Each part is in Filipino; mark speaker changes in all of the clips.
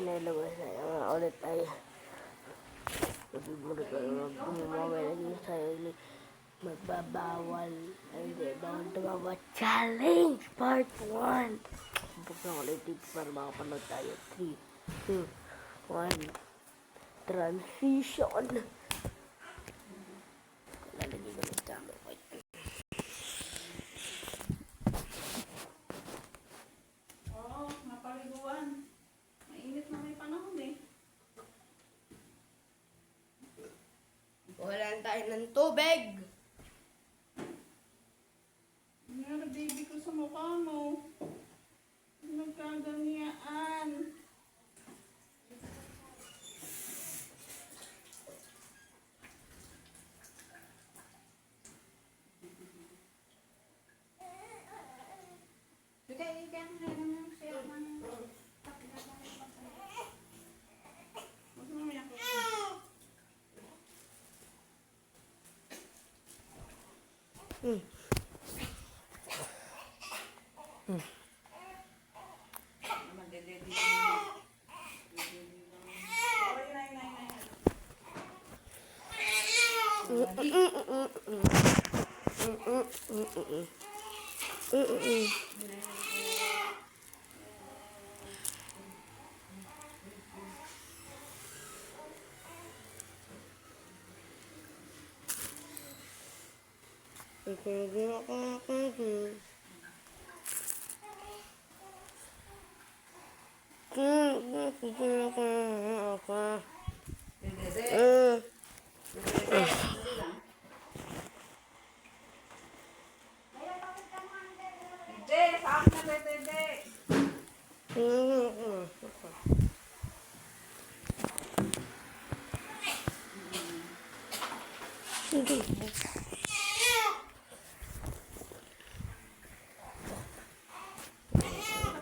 Speaker 1: nilabas na nga ulit ay magbubulit ko gumamay lagi sa'yo magbabawal hindi bawal tumawa challenge part 1 buksan ulit dito para makapanood tayo 3, 2, 1 transition lalagay ko ng camera wait.
Speaker 2: Napaliguan. Mainit na may panahon eh.
Speaker 1: Wala tayo ng tubig.
Speaker 2: Nangyari baby ko sa mukha mo. Nagkaganiyaan.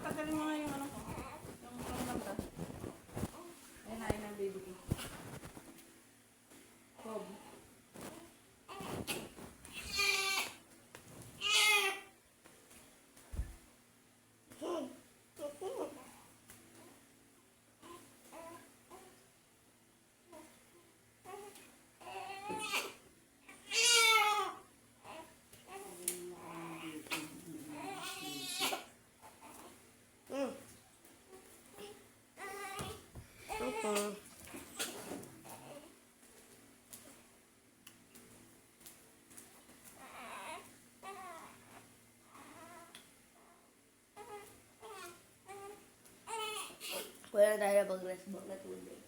Speaker 2: Tatagalin mo nga yung ano ko. Yung panglamda. Ayun na, ayun ang baby ko. Bob.
Speaker 1: Wala tayo pag-rest book na tubig.